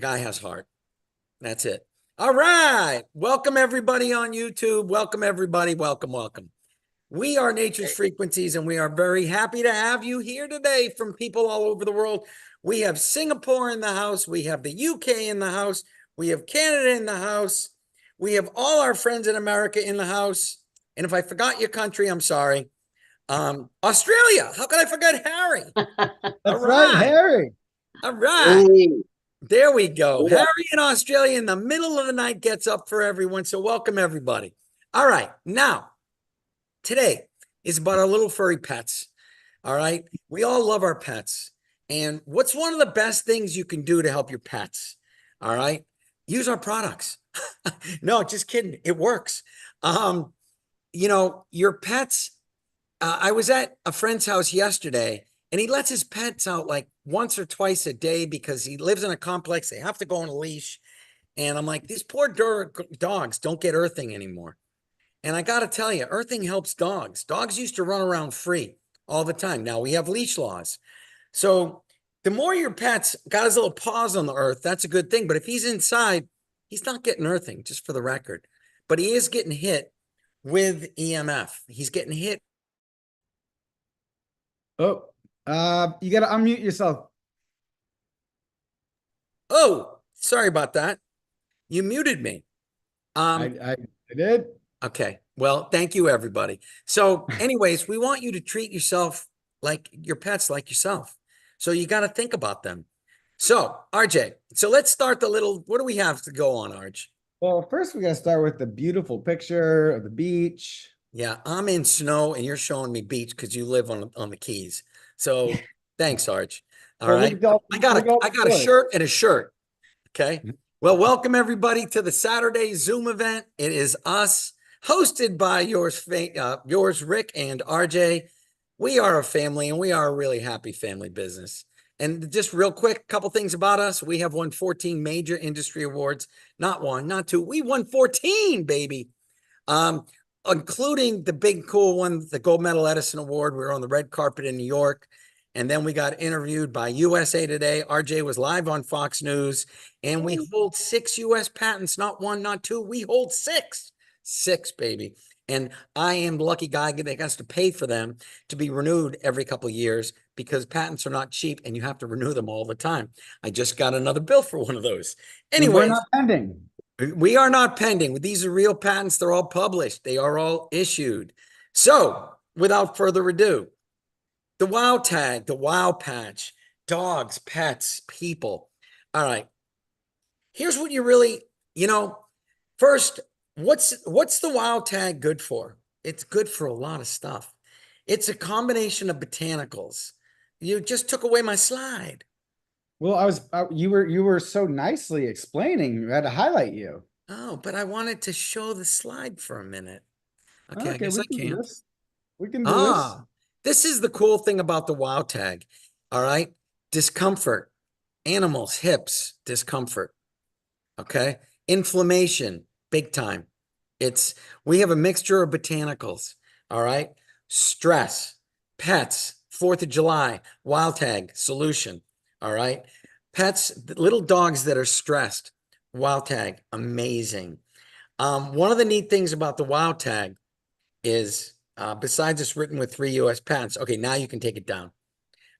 Guy has heart. That's it. All right. Welcome everybody on YouTube. Welcome everybody. Welcome, welcome. We are Nature's Frequencies, and we are very happy to have you here today from people all over the world. We have Singapore in the house. We have the UK in the house. We have Canada in the house. We have all our friends in America in the house. And if I forgot your country, I'm sorry. Australia. How could I forget Harry? All That's right, right. Harry. All right. Hey, There we go. yeah, Harry in Australia in the middle of the night gets up for everyone. So welcome everybody. All right. Now, today is about our little furry pets. All right. We all love our pets. And what's one of the best things you can do to help your pets? All right. Use our products. No, just kidding. It works. Your pets, I was at a friend's house yesterday and he lets his pets out like once or twice a day because he lives in a complex. They have to go on a leash. And I'm like, these poor dogs don't get earthing anymore. And I got to tell you, earthing helps dogs. Dogs used to run around free all the time. Now we have leash laws. So the more your pet's got his little paws on the earth, that's a good thing. But if he's inside, he's not getting earthing, just for the record. But he is getting hit with EMF. He's getting hit. Oh, you got to unmute yourself. Oh, sorry about that. You muted me. I did. Okay. Well, thank you, everybody. So, anyways, we want you to treat yourself like your pets, like yourself. So you got to think about them. So, RJ, so let's start what do we have to go on, RJ? Well, first we got to start with the beautiful picture of the beach. Yeah, I'm in snow and you're showing me beach because you live on the Keys. So thanks, Arch. All Well, look right. at all, I got look at a all I the got a stories. shirt and a shirt. Okay. Well, welcome everybody to the Saturday Zoom event. It is us, hosted by yours, Rick and RJ. We are a family and we are a really happy family business. And just real quick, a couple things about us. We have won 14 major industry awards. Not one, not two. We won 14, baby. Um, Including the big cool one, the Gold Medal Edison Award. We were on the red carpet in New York. And then we got interviewed by USA Today. RJ was live on Fox News. And we hold 6 US patents, not one, not two. We hold six. Six, baby. And I am the lucky guy that has to pay for them to be renewed every couple of years because patents are not cheap and you have to renew them all the time. I just got another bill for one of those. And we're Anyways, not pending. we are not pending. These are real patents. They're all published. They are all issued. So, without further ado, the WOW tag, the WOW patch, dogs, pets, people. All right. Here's what you really, you know, first, what's the WOW tag good for? It's good for a lot of stuff. It's a combination of botanicals. You just took away my slide. Well, you were so nicely explaining. I had to highlight you. Oh, but I wanted to show the slide for a minute. Okay, I Okay, guess we I can do can't. this. We can do this. This is the cool thing about the WOW tag. All right. Discomfort, animals, hips, discomfort. Okay. Inflammation, big time. We have a mixture of botanicals. All right. Stress, pets, 4th of July, wild tag solution. All right. Pets, little dogs that are stressed, wild tag, amazing. One of the neat things about the wild tag is besides it's written with 3 US patents. Okay, now you can take it down.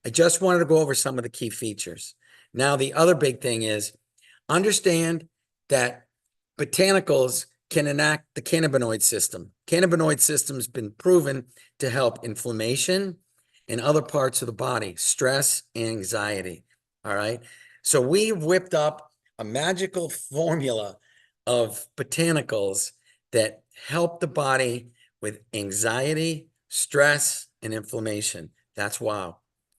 I just wanted to go over some of the key features. Now, the other big thing is understand that botanicals can enact the cannabinoid system. Cannabinoid system has been proven to help inflammation in other parts of the body, stress and anxiety. All right. So we've whipped up a magical formula of botanicals that help the body with anxiety, stress, and inflammation. That's WOW.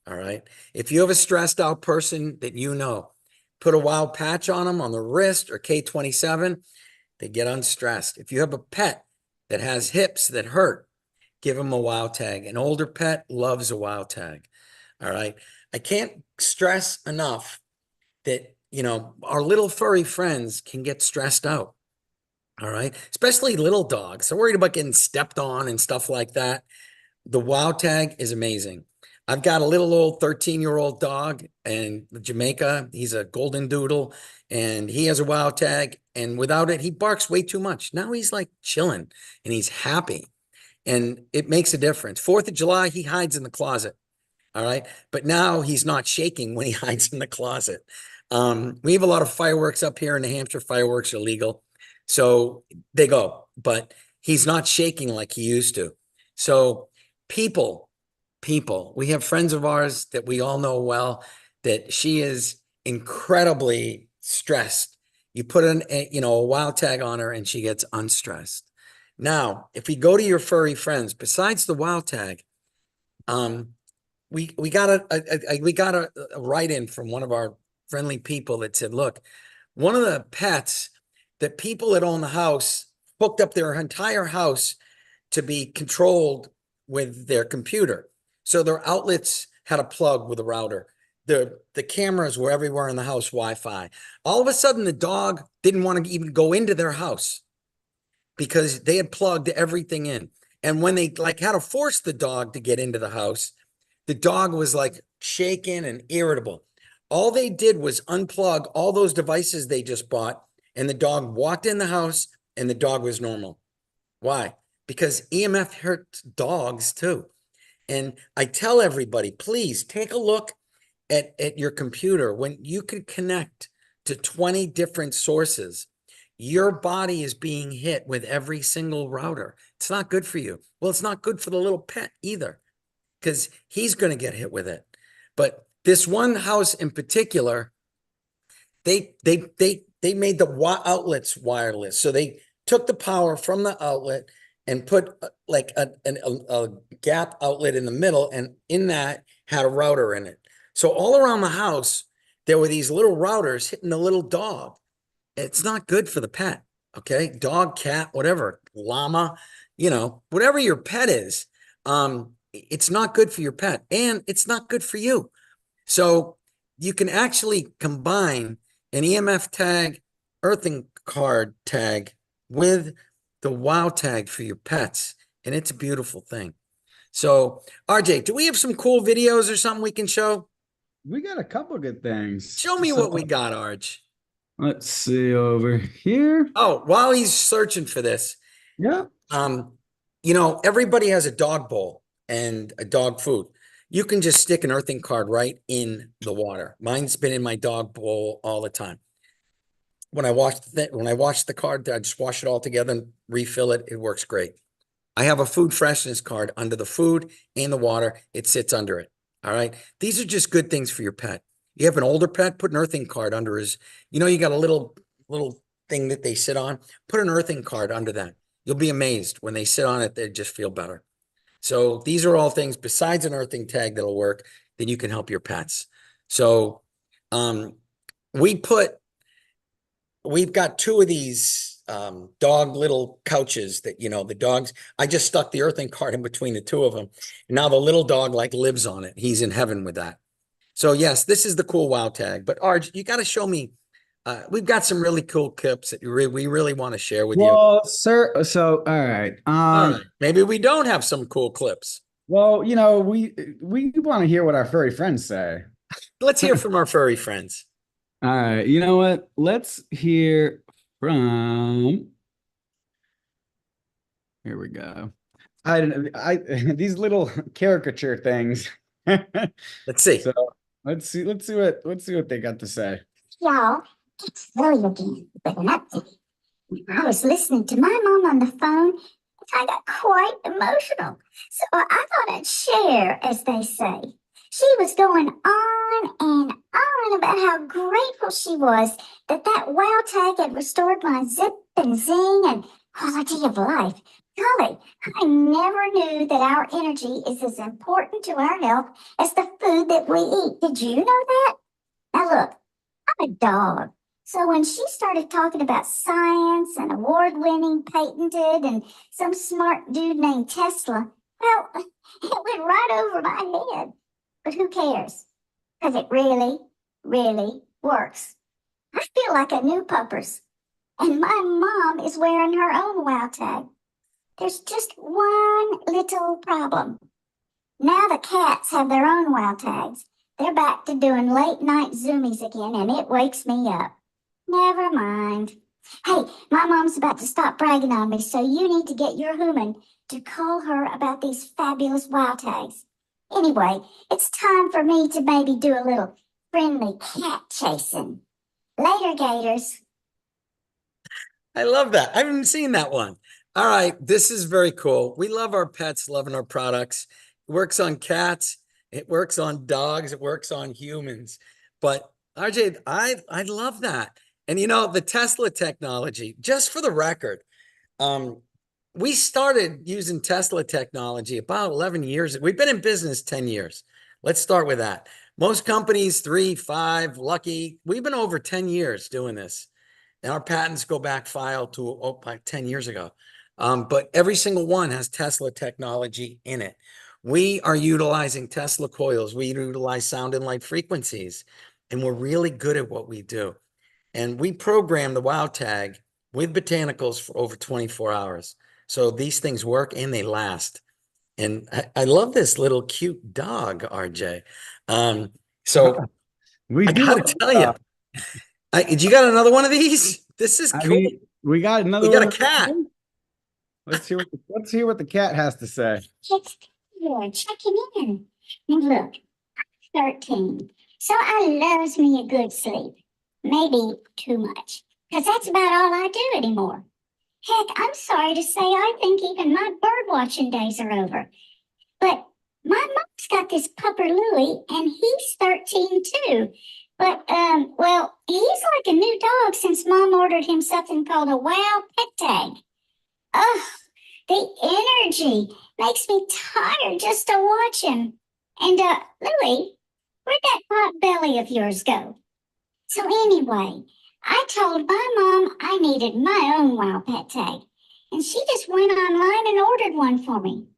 All right. If you have a stressed out person that you know, put a WOW patch on them on the wrist or K27, they get unstressed. If you have a pet that has hips that hurt, give them a WOW tag. An older pet loves a WOW tag. All right. I can't stress enough that, our little furry friends can get stressed out. All right. Especially little dogs. They're worried about getting stepped on and stuff like that. The WOW tag is amazing. I've got a little old 13-year-old dog in Jamaica. He's a golden doodle and he has a wow tag. And without it, he barks way too much. Now he's like chilling and he's happy. And it makes a difference. 4th of July, he hides in the closet. All right. But now he's not shaking when he hides in the closet. We have a lot of fireworks up here in New Hampshire. Fireworks are legal. So they go, but he's not shaking like he used to. So people, we have friends of ours that we all know well, that she is incredibly stressed. You put a wow tag on her and she gets unstressed. Now, if we go to your furry friends, besides the wow tag, we got a write-in from one of our friendly people that said, look, one of the pets that people that own the house hooked up their entire house to be controlled with their computer. So their outlets had a plug with a router. The cameras were everywhere in the house, Wi-Fi. All of a sudden, the dog didn't want to even go into their house because they had plugged everything in. And when they like had to force the dog to get into the house, the dog was like shaken and irritable. All they did was unplug all those devices they just bought, and the dog walked in the house and the dog was normal. Why? Because EMF hurts dogs too. And I tell everybody, please take a look at your computer. When you can connect to 20 different sources, your body is being hit with every single router. It's not good for you. Well, it's not good for the little pet either, because he's going to get hit with it. But this one house in particular, they made the outlets wireless. So they took the power from the outlet and put like a gap outlet in the middle, and in that had a router in it. So all around the house, there were these little routers hitting the little dog. It's not good for the pet. Okay. Dog, cat, whatever, llama, whatever your pet is. It's not good for your pet, and it's not good for you. So you can actually combine an EMF tag, earthing card tag with the wow tag for your pets, and it's a beautiful thing. So, RJ, do we have some cool videos or something we can show? We got a couple good things. Show me So what we got, Arj. let's see over here. Oh, while he's searching for this, Yeah. um, everybody has a dog bowl and a dog food. You can just stick an earthing card right in the water. Mine's been in my dog bowl all the time. When I wash the card, I just wash it all together and refill it. It works great. I have a food freshness card under the food and the water. It sits under it. All right. These are just good things for your pet. You have an older pet, put an earthing card under his, you got a little thing that they sit on. Put an earthing card under that. You'll be amazed when they sit on it, they just feel better. So these are all things besides an earthing tag that'll work, then you can help your pets. So we've got 2 of these dog little couches that, the dogs, I just stuck the earthing card in between the 2 of them. And now the little dog like lives on it. He's in heaven with that. So yes, this is the cool wow tag. But Arj, you got to show me. We've got some really cool clips that we really want to share with you. Well, sir, so all right. All right. Maybe we don't have some cool clips. Well, we want to hear what our furry friends say. Let's hear from our furry friends. All right, you know what? Let's hear from. Here we go. I these little caricature things. Let's see. So let's see what they got to say. Y'all, it's Zoe again, but not Ziggy. I was listening to my mom on the phone, and I got quite emotional. So I thought I'd share, as they say. She was going on and on about how grateful she was that wow tag had restored my zip and zing and quality of life. Golly, I never knew that our energy is as important to our health as the food that we eat. Did you know that? Now look, I'm a dog. So when she started talking about science and award-winning, patented, and some smart dude named Tesla, well, it went right over my head. But who cares? Because it really, really works. I feel like a new puppers. And my mom is wearing her own wow tag. There's just one little problem. Now the cats have their own wild tags. They're back to doing late night zoomies again, and it wakes me up. Never mind. Hey, my mom's about to stop bragging on me, so you need to get your human to call her about these fabulous wild tags. Anyway, it's time for me to maybe do a little friendly cat chasing. Later, Gators. I love that. I haven't seen that one. All right, this is very cool. We love our pets, loving our products. It works on cats, it works on dogs, it works on humans. But RJ, I love that. And you know, the Tesla technology, just for the record, we started using Tesla technology about 11 years. We've been in business 10 years. Let's start with that. Most companies, 3, 5, lucky. We've been over 10 years doing this. And our patents go back filed to like 10 years ago. But every single one has Tesla technology in it. We are utilizing Tesla coils. We utilize sound and light frequencies, and we're really good at what we do. And we program the Wow Tag with botanicals for over 24 hours. So these things work and they last. And I love this little cute dog, RJ. So We I do. gotta tell you, you got another one of these? This is I cool. mean, we got another We got one. a cat. Let's hear what the cat has to say. It's here, checking in. And look, I'm 13, so I loves me a good sleep. Maybe too much, because that's about all I do anymore. Heck, I'm sorry to say I think even my bird watching days are over. But my mom's got this pupper Louie, and he's 13 too. But, well, he's like a new dog since Mom ordered him something called a Wow Pet Tag. Ugh, the energy makes me tired just to watch him. And, Louie, where'd that pot belly of yours go? So anyway, I told my mom I needed my own Wow Pet Tag, and she just went online and ordered one for me.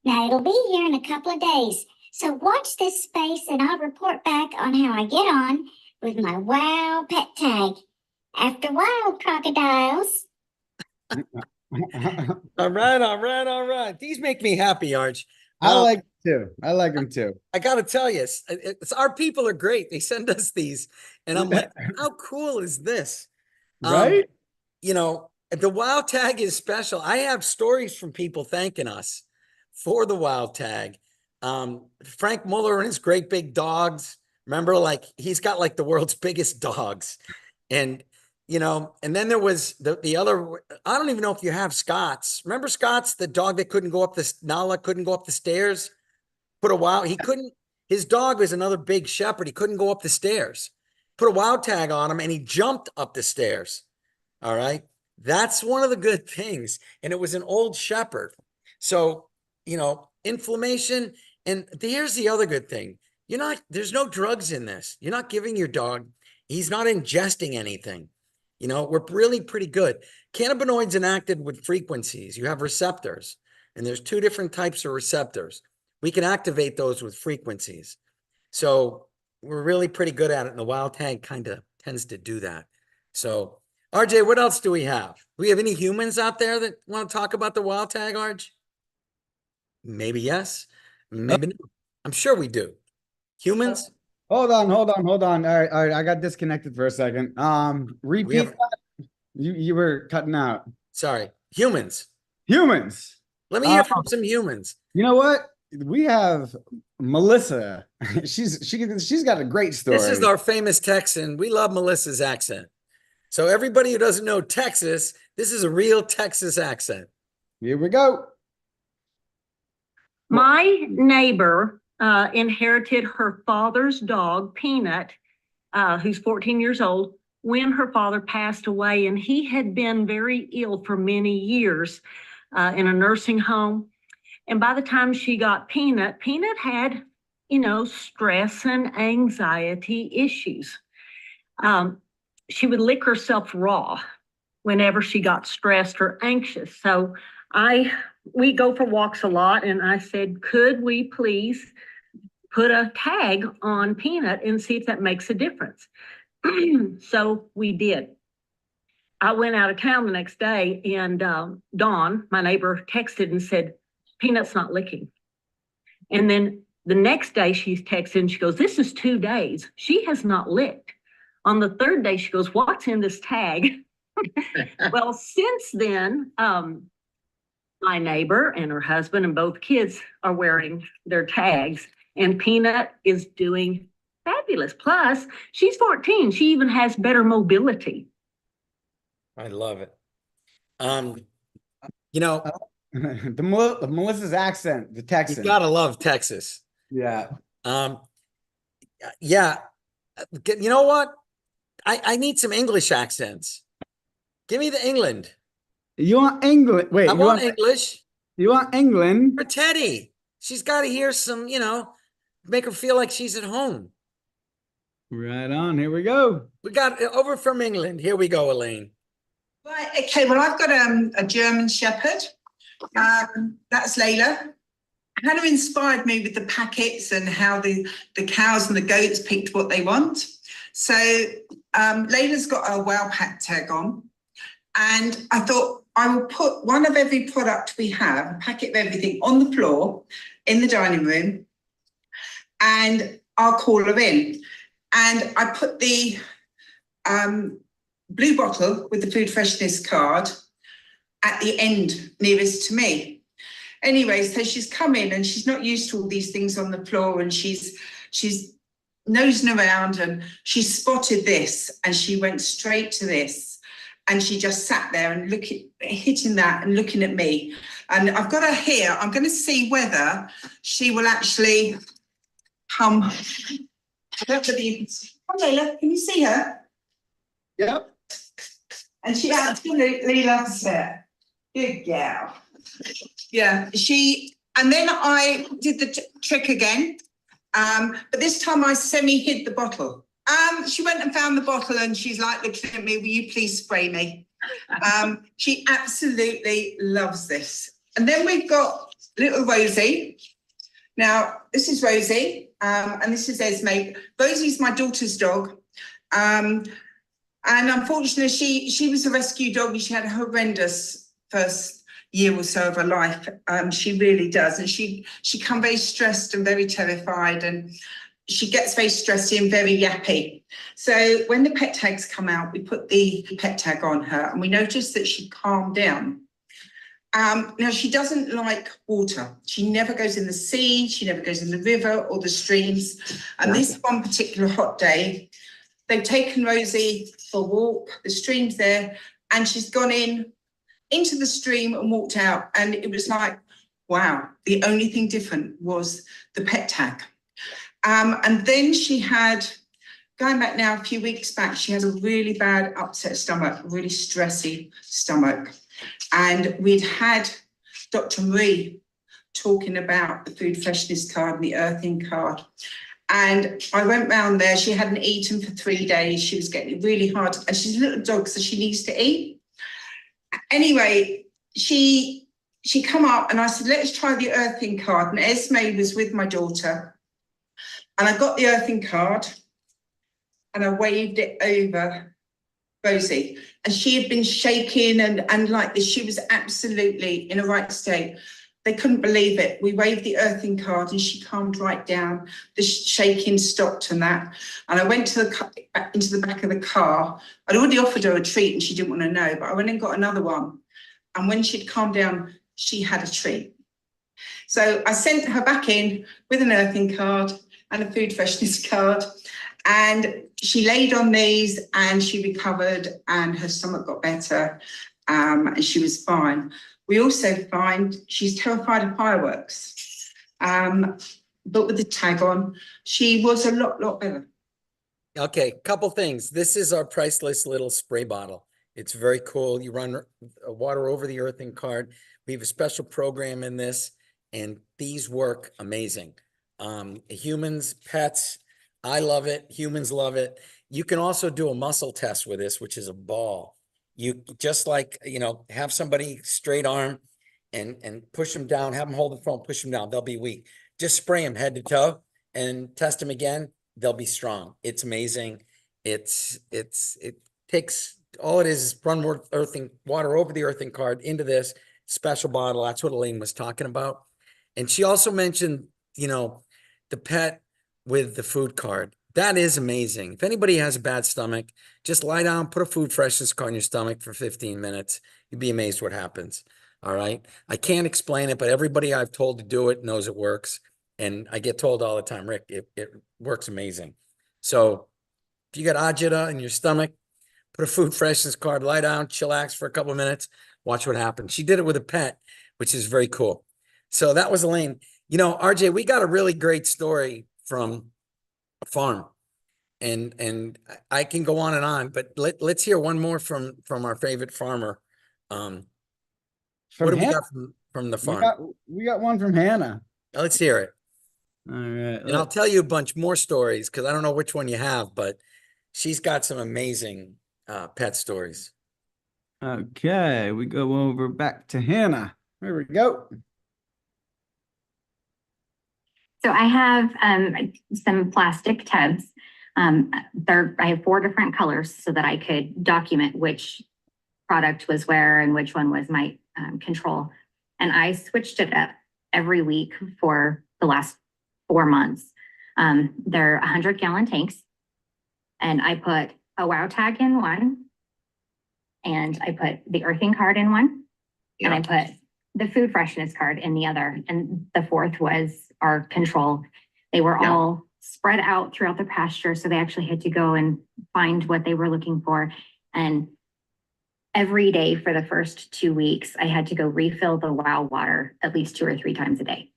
Now it'll be here in a couple of days, so watch this space and I'll report back on how I get on with my Wow Pet Tag. After wild crocodiles. All right, all right, all right. These make me happy, Arch. I like him too. I like him too. I got to tell you, our people are great. They send us these, and I'm like, how cool is this? Right? You know, the Wow Tag is special. I have stories from people thanking us for the Wow Tag. Frank Muller and his great big dogs. Remember, like he's got like the world's biggest dogs, and you know, and then there was the other. I don't even know if you have Scott's. Remember Scott's, the dog that couldn't go up the Nala couldn't go up the stairs. Put a wild. He couldn't. His dog was another big shepherd. He couldn't go up the stairs. Put a Wow Tag on him, and he jumped up the stairs. All right, that's one of the good things. And it was an old shepherd. So you know, inflammation. And here's the other good thing. There's no drugs in this. You're not giving your dog. He's not ingesting anything. You know, we're really pretty good. Cannabinoids enacted with frequencies. You have receptors, and there's 2 different types of receptors. We can activate those with frequencies. So we're really pretty good at it. And the Wild Tag kind of tends to do that. So RJ, what else do we have? Do we have any humans out there that want to talk about the Wild Tag, RJ? Maybe yes, maybe no. I'm sure we do. Humans? Hold on. All right. I got disconnected for a second. Repeat that. You were cutting out. Sorry, humans. Humans. Let me hear from some humans. You know what? We have Melissa. She's got a great story. This is our famous Texan. We love Melissa's accent. So everybody who doesn't know Texas, this is a real Texas accent. Here we go. My neighbor inherited her father's dog, Peanut, who's 14 years old, when her father passed away. And he had been very ill for many years in a nursing home. And by the time she got Peanut, Peanut had, stress and anxiety issues. She would lick herself raw whenever she got stressed or anxious. So we go for walks a lot, and I said, could we please put a tag on Peanut and see if that makes a difference? So we did. I went out of town the next day, and Dawn, my neighbor, texted and said, Peanut's not licking. And then the next day she's texting, she goes, this is 2 days. She has not licked. On the third day, she goes, what's in this tag? Well, since then, my neighbor and her husband and both kids are wearing their tags, and Peanut is doing fabulous. Plus, she's 14. She even has better mobility. I love it. You know, Melissa's accent, the you Texan. gotta love Texas. Yeah. Yeah. You know what? I need some English accents. Give me the England. You want England? Wait, I want English you want England? for Teddy. She's got to hear some, make her feel like she's at home. Right on. Here we go. We got over from England. Here we go, Elaine. Right, okay, well, I've got a German Shepherd. That's Layla. Hannah inspired me with the packets and how the cows and the goats picked what they want. So Layla's got a wow pack tag on. And I thought I will put one of every product we have, a packet of everything, on the floor in the dining room. And I'll call her in. And I put the blue bottle with the food freshness card at the end nearest to me. Anyway, so she's come in and she's not used to all these things on the floor, and she's nosing around, and she spotted this and she went straight to this, and she just sat there and hitting that and looking at me. And I've got her here. I'm going to see whether she will actually come. I don't believe. Come, Layla, can you see her? Yep. And she absolutely loves it. Good gal. Yeah, and then I did the trick again, but this time I semi-hid the bottle. She went and found the bottle and she's like looking at me, will you please spray me? She absolutely loves this. And then we've got little Rosie. Now, this is Rosie, and this is Esme. Rosie's my daughter's dog. And unfortunately, she was a rescue dog and she had a horrendous first year or so of her life. She really does. And she come very stressed and very terrified, and she gets very stressy and very yappy. So when the pet tags come out, we put the pet tag on her and we noticed that she calmed down. Now, she doesn't like water. She never goes in the sea. She never goes in the river or the streams. And this one particular hot day, they've taken Rosie for a walk, the stream's there, and she's gone into the stream and walked out. And it was like, wow, the only thing different was the pet tag. And then she had, going back now a few weeks back, she has a really bad upset stomach, really stressy stomach. And we'd had Dr. Marie talking about the food freshness card and the earthing card. And I went round there. She hadn't eaten for 3 days. She was getting really hard. And she's a little dog, so she needs to eat. Anyway, she come up and I said, let's try the earthing card. And Esme was with my daughter. And I got the earthing card and I waved it over Rosie. And she had been shaking and like this. She was absolutely in a right state. They couldn't believe it. We waved the earthing card and she calmed right down. The shaking stopped and that. And I went to into the back of the car. I'd already offered her a treat and she didn't want to know, but I went and got another one. And when she'd calmed down, she had a treat. So I sent her back in with an earthing card and a food freshness card. And she laid on these and she recovered and her stomach got better and she was fine. We also find she's terrified of fireworks, but with the tag on, she was a lot better. Okay, couple things. This is our priceless little spray bottle. It's very cool. You run water over the earthing card. We have a special program in this, and these work amazing. Humans, pets, I love it. Humans love it. You can also do a muscle test with this, which is a ball. You just like, have somebody straight arm and push them down, have them hold the phone, push them down. They'll be weak. Just spray them head to toe and test them again. They'll be strong. It's amazing. It takes, all it is run water over the earthing card into this special bottle. That's what Elaine was talking about. And she also mentioned the pet with the food card. That is amazing. If anybody has a bad stomach, just lie down, put a food freshness card in your stomach for 15 minutes. You'd be amazed what happens. All right. I can't explain it, but everybody I've told to do it knows it works. And I get told all the time, Rick, it works amazing. So if you got agita in your stomach, put a food freshness card, lie down, chillax for a couple of minutes, watch what happens. She did it with a pet, which is very cool. So that was Elaine. RJ, we got a really great story from a farm. And I can go on, but let's hear one more from our favorite farmer. What do we got from the farm? We got one from Hannah. Let's hear it. All right. And I'll tell you a bunch more stories because I don't know which one you have, but she's got some amazing pet stories. Okay, we go over back to Hannah. There we go. So I have some plastic tubs. I have 4 different colors so that I could document which product was where and which one was my control. And I switched it up every week for the last 4 months. They're 100-gallon tanks. And I put a wow tag in one. And I put the earthing card in one. And I put the food freshness card in the other. And the 4th was our control. They were all spread out throughout the pasture. So they actually had to go and find what they were looking for. And every day for the first 2 weeks, I had to go refill the wow water at least 2 or 3 times a day.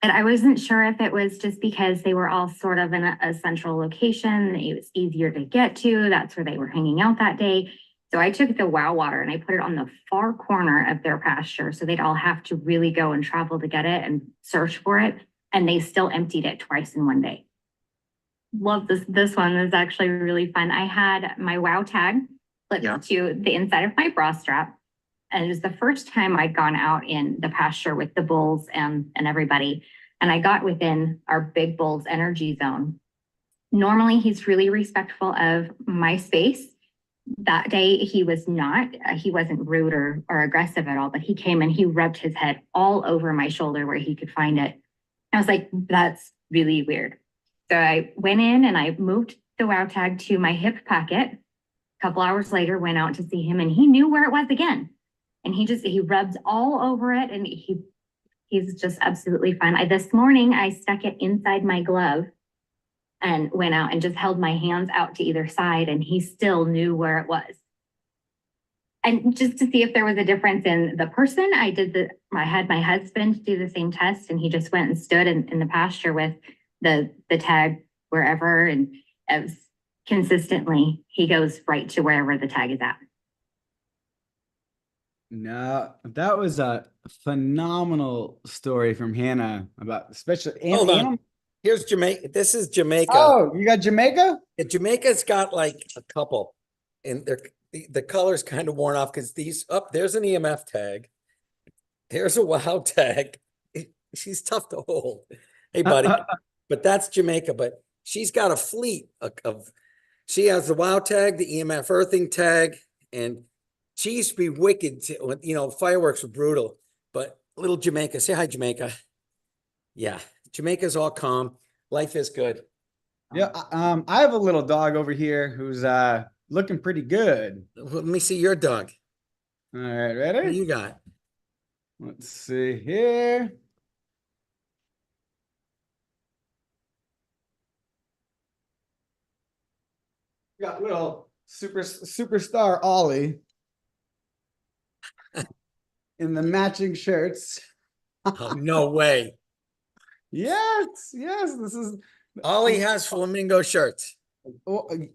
And I wasn't sure if it was just because they were all sort of in a central location. It was easier to get to. That's where they were hanging out that day. So I took the wow water and I put it on the far corner of their pasture. So they'd all have to really go and travel to get it and search for it. And they still emptied it twice in one day. Love this. This one is actually really fun. I had my wow tag clipped to the inside of my bra strap. And it was the first time I'd gone out in the pasture with the bulls and everybody. And I got within our big bull's energy zone. Normally, he's really respectful of my space. That day, he was not. He wasn't rude or aggressive at all, but he came and he rubbed his head all over my shoulder where he could find it. I was like, that's really weird. So I went in and I moved the wow tag to my hip pocket. A couple hours later, went out to see him and he knew where it was again. And he rubs all over it and he's just absolutely fine. This morning, I stuck it inside my glove and went out and just held my hands out to either side and he still knew where it was. And just to see if there was a difference in the person, I had my husband do the same test and he just went and stood in the pasture with the tag wherever, and as consistently, he goes right to wherever the tag is at. No, that was a phenomenal story from Hannah about especially. Hold on. Here's Jamaica. This is Jamaica. Oh, you got Jamaica? Yeah, Jamaica's got like a couple, and the color's kind of worn off because there's an EMF tag. Here's a wow tag. She's tough to hold. Hey, buddy. But that's Jamaica. But she's got a fleet of she has the wow tag, the EMF earthing tag, and she used to be wicked. Fireworks were brutal. But little Jamaica, say hi, Jamaica. Yeah, Jamaica's all calm. Life is good. Yeah, I have a little dog over here who's looking pretty good. Let me see your dog. All right, What do ready? you got? Let's see here. Got little superstar Ollie in the matching shirts. Oh, no way. Yes, this is Ollie has flamingo shirts.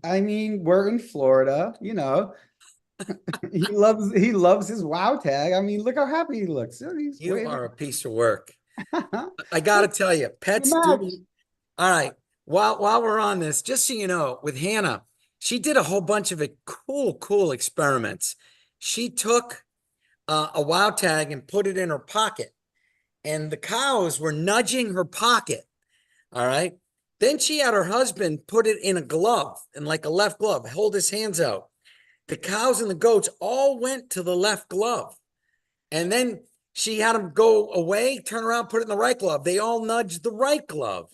I mean, we're in Florida, he loves his wow tag. I mean, look how happy he looks. You are a piece of work. I gotta tell you, pets do. All right. While we're on this, just so you know, with Hannah, she did a whole bunch of cool experiments. She took a wow tag and put it in her pocket, and the cows were nudging her pocket. All right. Then she had her husband put it in a glove, in like a left glove, hold his hands out. The cows and the goats all went to the left glove. And then She had them go away, turn around, put it in the right glove. They all nudged the right glove.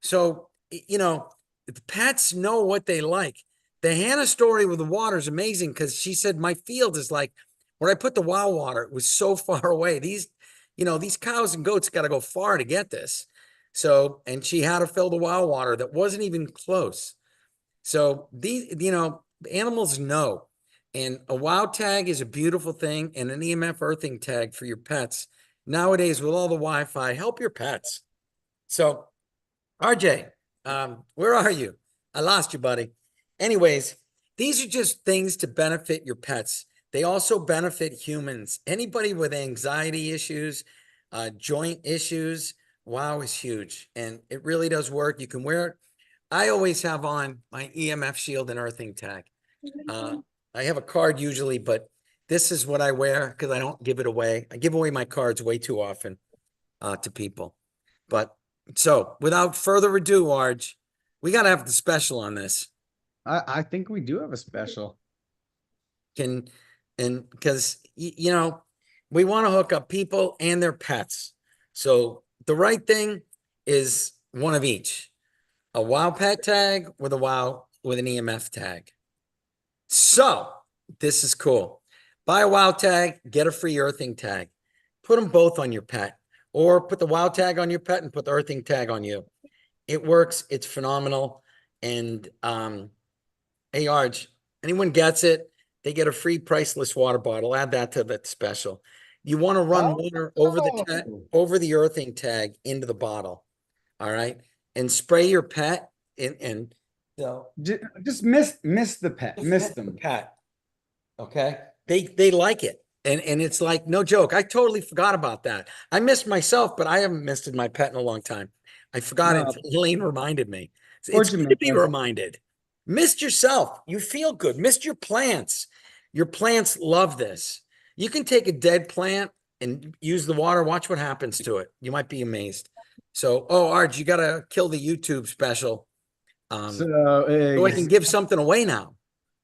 So, you know, the pets know what they like. The Hannah story with the water is amazing because she said, my field is like where I put the wow water, it was so far away. These, you know, these cows and goats got to go far to get this. So, and she had to fill the wow water that wasn't even close. So these, you know, animals know. And a wow tag is a beautiful thing, and an EMF earthing tag for your pets. Nowadays, with all the Wi-Fi, help your pets. So, RJ, where are you? I lost you, buddy. Anyways, these are just things to benefit your pets. They also benefit humans. Anybody with anxiety issues, joint issues, wow is huge. And it really does work. You can wear it. I always have on my EMF Shield and earthing tag. I have a card usually, but this is what I wear because I don't give it away. I give away my cards way too often to people. But so without further ado, Arj, we got to have the special on this. I think we do have a special. And because, you know, we want to hook up people and their pets. So the right thing is one of each. A wow pet tag with an EMF tag. So this is cool. Buy a wow tag, get a free earthing tag. Put them both on your pet, or put the wow tag on your pet and put the earthing tag on you. It works. It's phenomenal. And hey, Arj, anyone gets it, they get a free priceless water bottle. Add that to that special. You want to run water over the earthing tag into the bottle. All right. And spray your pet and so Just miss the pet, miss them. pet. Okay. They like it. And it's like, no joke. I totally forgot about that. I missed myself, but I haven't missed my pet in a long time. I forgot it. Elaine reminded me. It's good to be reminded. Missed yourself. You feel good. Missed your plants. Your plants love this. You can take a dead plant and use the water. Watch what happens to it. You might be amazed. So, Arj, you got to kill the YouTube special. So I can give something away now.